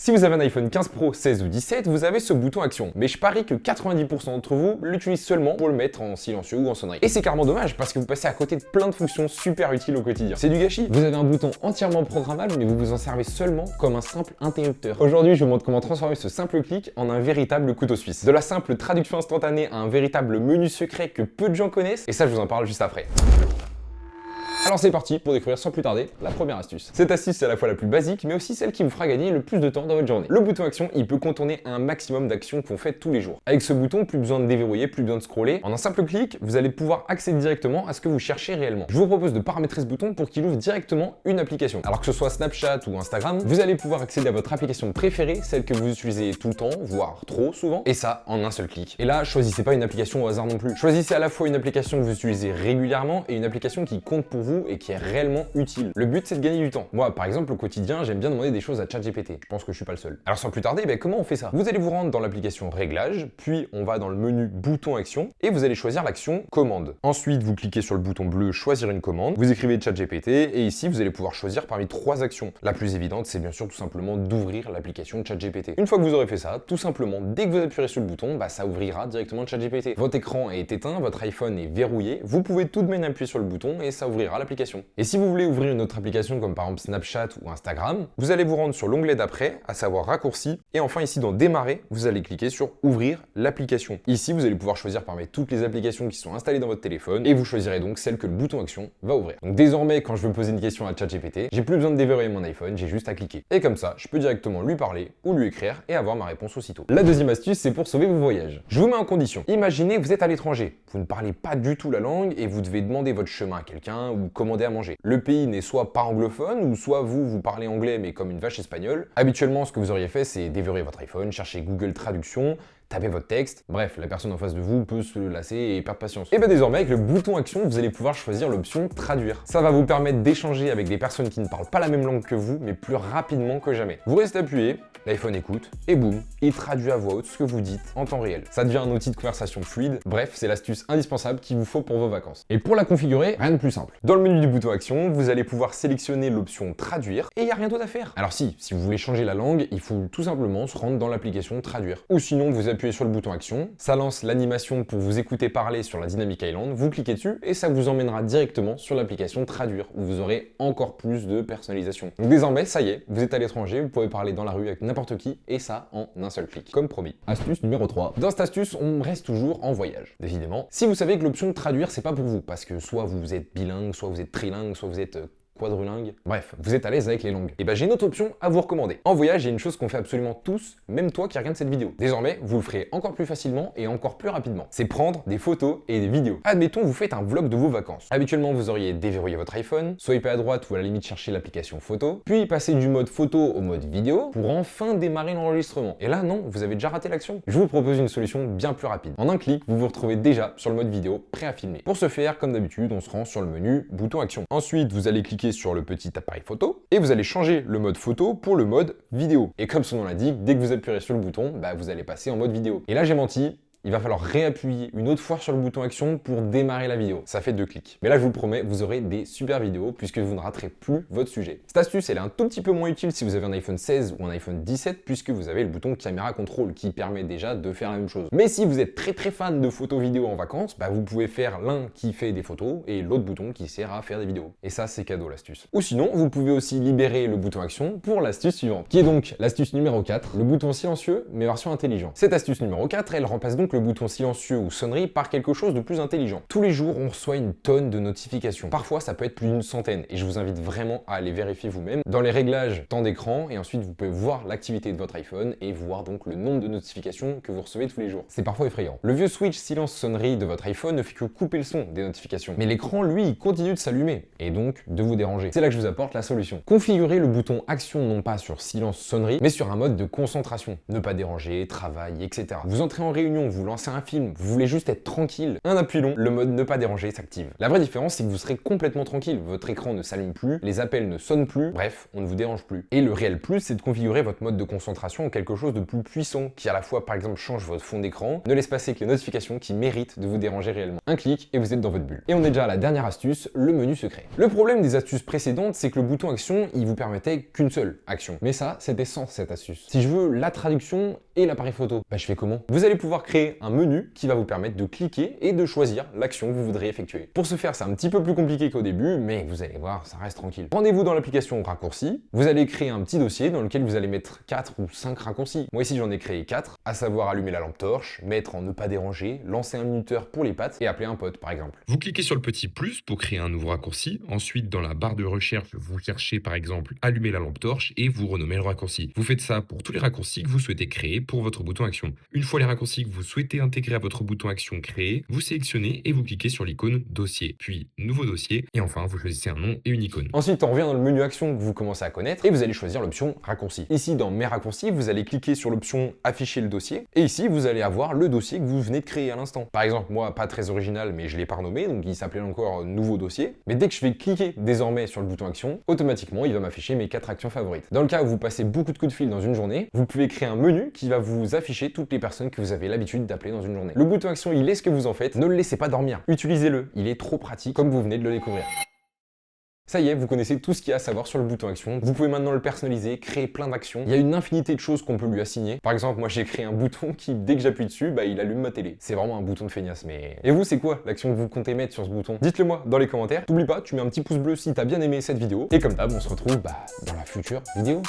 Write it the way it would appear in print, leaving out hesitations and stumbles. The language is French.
Si vous avez un iPhone 15 Pro, 16 ou 17, vous avez ce bouton action. Mais je parie que 90% d'entre vous l'utilisent seulement pour le mettre en silencieux ou en sonnerie. Et c'est carrément dommage parce que vous passez à côté de plein de fonctions super utiles au quotidien. C'est du gâchis. Vous avez un bouton entièrement programmable, mais vous vous en servez seulement comme un simple interrupteur. Aujourd'hui, je vous montre comment transformer ce simple clic en un véritable couteau suisse. De la simple traduction instantanée à un véritable menu secret que peu de gens connaissent, et ça je vous en parle juste après. Alors c'est parti pour découvrir sans plus tarder la première astuce. Cette astuce c'est à la fois la plus basique mais aussi celle qui vous fera gagner le plus de temps dans votre journée. Le bouton action il peut contourner un maximum d'actions qu'on fait tous les jours. Avec ce bouton, plus besoin de déverrouiller, plus besoin de scroller. En un simple clic, vous allez pouvoir accéder directement à ce que vous cherchez réellement. Je vous propose de paramétrer ce bouton pour qu'il ouvre directement une application. Alors que ce soit Snapchat ou Instagram, vous allez pouvoir accéder à votre application préférée, celle que vous utilisez tout le temps, voire trop souvent, et ça en un seul clic. Et là, choisissez pas une application au hasard non plus. Choisissez à la fois une application que vous utilisez régulièrement et une application qui compte pour vous et qui est réellement utile. Le but c'est de gagner du temps. Moi par exemple au quotidien j'aime bien demander des choses à ChatGPT. Je pense que je suis pas le seul. Alors sans plus tarder, comment on fait ça? Vous allez vous rendre dans l'application réglages, puis on va dans le menu bouton action et vous allez choisir l'action commande. Ensuite vous cliquez sur le bouton bleu choisir une commande, vous écrivez ChatGPT et ici vous allez pouvoir choisir parmi 3 actions. La plus évidente c'est bien sûr tout simplement d'ouvrir l'application ChatGPT. Une fois que vous aurez fait ça, tout simplement dès que vous appuyez sur le bouton, ça ouvrira directement ChatGPT. Votre écran est éteint, votre iPhone est verrouillé, vous pouvez tout de même appuyer sur le bouton et ça ouvrira l'application. Et si vous voulez ouvrir une autre application comme par exemple Snapchat ou Instagram, vous allez vous rendre sur l'onglet d'après, à savoir raccourci, et enfin ici dans démarrer, vous allez cliquer sur ouvrir l'application. Ici vous allez pouvoir choisir parmi toutes les applications qui sont installées dans votre téléphone et vous choisirez donc celle que le bouton action va ouvrir. Donc désormais quand je veux poser une question à ChatGPT, j'ai plus besoin de déverrouiller mon iPhone, j'ai juste à cliquer. Et comme ça, je peux directement lui parler ou lui écrire et avoir ma réponse aussitôt. La deuxième astuce, c'est pour sauver vos voyages. Je vous mets en condition. Imaginez vous êtes à l'étranger, vous ne parlez pas du tout la langue et vous devez demander votre chemin à quelqu'un ou commander à manger. Le pays n'est soit pas anglophone ou soit vous parlez anglais mais comme une vache espagnole. Habituellement, ce que vous auriez fait, c'est déverrouiller votre iPhone, chercher Google Traduction, tapez votre texte, bref, la personne en face de vous peut se lasser et perdre patience. Et bien désormais, avec le bouton action, vous allez pouvoir choisir l'option traduire. Ça va vous permettre d'échanger avec des personnes qui ne parlent pas la même langue que vous, mais plus rapidement que jamais. Vous restez appuyé, l'iPhone écoute, et boum, il traduit à voix haute ce que vous dites en temps réel. Ça devient un outil de conversation fluide, bref, c'est l'astuce indispensable qu'il vous faut pour vos vacances. Et pour la configurer, rien de plus simple. Dans le menu du bouton action, vous allez pouvoir sélectionner l'option traduire, et il n'y a rien d'autre à faire. Alors si vous voulez changer la langue, il faut tout simplement se rendre dans l'application traduire. Ou sinon, vous appuyez sur le bouton action, ça lance l'animation pour vous écouter parler sur la Dynamic Island, vous cliquez dessus et ça vous emmènera directement sur l'application traduire où vous aurez encore plus de personnalisation. Donc désormais, ça y est, vous êtes à l'étranger, vous pouvez parler dans la rue avec n'importe qui et ça en un seul clic, comme promis. Astuce numéro 3. Dans cette astuce, on reste toujours en voyage, décidément. Si vous savez que l'option traduire, c'est pas pour vous, parce que soit vous êtes bilingue, soit vous êtes trilingue, soit vous êtes quadrulingue. Bref, vous êtes à l'aise avec les langues. Et j'ai une autre option à vous recommander. En voyage, il y a une chose qu'on fait absolument tous, même toi qui regardes cette vidéo. Désormais, vous le ferez encore plus facilement et encore plus rapidement. C'est prendre des photos et des vidéos. Admettons, vous faites un vlog de vos vacances. Habituellement, vous auriez déverrouillé votre iPhone, swipé à droite ou à la limite chercher l'application photo, puis passer du mode photo au mode vidéo pour enfin démarrer l'enregistrement. Et là, non, vous avez déjà raté l'action. Je vous propose une solution bien plus rapide. En un clic, vous vous retrouvez déjà sur le mode vidéo prêt à filmer. Pour ce faire, comme d'habitude, on se rend sur le menu bouton action. Ensuite, vous allez cliquer sur le petit appareil photo et vous allez changer le mode photo pour le mode vidéo. Et comme son nom l'indique, dès que vous appuierez sur le bouton, vous allez passer en mode vidéo. Et là, j'ai menti. Il va falloir réappuyer une autre fois sur le bouton action pour démarrer la vidéo. Ça fait 2 clics. Mais là, je vous le promets, vous aurez des super vidéos puisque vous ne raterez plus votre sujet. Cette astuce, elle est un tout petit peu moins utile si vous avez un iPhone 16 ou un iPhone 17 puisque vous avez le bouton caméra contrôle qui permet déjà de faire la même chose. Mais si vous êtes très fan de photos vidéo en vacances, vous pouvez faire l'un qui fait des photos et l'autre bouton qui sert à faire des vidéos. Et ça, c'est cadeau l'astuce. Ou sinon, vous pouvez aussi libérer le bouton action pour l'astuce suivante, qui est donc l'astuce numéro 4, le bouton silencieux mais version intelligent. Cette astuce numéro 4, elle remplace donc le bouton silencieux ou sonnerie par quelque chose de plus intelligent. Tous les jours, on reçoit une tonne de notifications. Parfois, ça peut être plus d'une centaine et je vous invite vraiment à aller vérifier vous-même. Dans les réglages, temps d'écran et ensuite vous pouvez voir l'activité de votre iPhone et voir donc le nombre de notifications que vous recevez tous les jours. C'est parfois effrayant. Le vieux switch silence-sonnerie de votre iPhone ne fait que couper le son des notifications. Mais l'écran, lui, il continue de s'allumer et donc de vous déranger. C'est là que je vous apporte la solution. Configurez le bouton action non pas sur silence-sonnerie, mais sur un mode de concentration. Ne pas déranger, travail, etc. Vous entrez en réunion, vous vous lancez un film, vous voulez juste être tranquille, un appui long, le mode ne pas déranger s'active. La vraie différence, c'est que vous serez complètement tranquille, votre écran ne s'allume plus, les appels ne sonnent plus, bref, on ne vous dérange plus. Et le réel plus, c'est de configurer votre mode de concentration en quelque chose de plus puissant, qui à la fois par exemple change votre fond d'écran, ne laisse passer que les notifications qui méritent de vous déranger réellement. Un clic et vous êtes dans votre bulle. Et on est déjà à la dernière astuce, le menu secret. Le problème des astuces précédentes, c'est que le bouton action, il vous permettait qu'une seule action. Mais ça, c'était sans cette astuce. Si je veux la traduction et l'appareil photo, je fais comment? Vous allez pouvoir créer un menu qui va vous permettre de cliquer et de choisir l'action que vous voudriez effectuer. Pour ce faire, c'est un petit peu plus compliqué qu'au début, mais vous allez voir, ça reste tranquille. Rendez-vous dans l'application raccourcis, vous allez créer un petit dossier dans lequel vous allez mettre 4 ou 5 raccourcis. Moi ici, j'en ai créé 4, à savoir allumer la lampe torche, mettre en ne pas déranger, lancer un minuteur pour les pattes et appeler un pote par exemple. Vous cliquez sur le petit plus pour créer un nouveau raccourci. Ensuite, dans la barre de recherche, vous cherchez par exemple allumer la lampe torche et vous renommez le raccourci. Vous faites ça pour tous les raccourcis que vous souhaitez créer pour votre bouton action. Une fois les raccourcis que vous souhaitez intégrer à votre bouton action créé, vous sélectionnez et vous cliquez sur l'icône dossier, puis nouveau dossier et enfin vous choisissez un nom et une icône. Ensuite, on revient dans le menu action que vous commencez à connaître et vous allez choisir l'option raccourci. Ici, dans mes raccourcis, vous allez cliquer sur l'option afficher le dossier et ici, vous allez avoir le dossier que vous venez de créer à l'instant. Par exemple, moi, pas très original, mais je l'ai pas renommé, donc il s'appelait encore nouveau dossier. Mais dès que je vais cliquer désormais sur le bouton action, automatiquement, il va m'afficher mes 4 actions favorites. Dans le cas où vous passez beaucoup de coups de fil dans une journée, vous pouvez créer un menu qui va vous afficher toutes les personnes que vous avez l'habitude d'appeler dans une journée. Le bouton action, il est ce que vous en faites, ne le laissez pas dormir. Utilisez-le, il est trop pratique comme vous venez de le découvrir. Ça y est, vous connaissez tout ce qu'il y a à savoir sur le bouton action. Vous pouvez maintenant le personnaliser, créer plein d'actions. Il y a une infinité de choses qu'on peut lui assigner. Par exemple, moi j'ai créé un bouton qui, dès que j'appuie dessus, il allume ma télé. C'est vraiment un bouton de feignasse, mais... Et vous, c'est quoi l'action que vous comptez mettre sur ce bouton? Dites-le moi dans les commentaires. N'oublie pas, tu mets un petit pouce bleu si t'as bien aimé cette vidéo. Et comme d'hab, on se retrouve dans la future vidéo.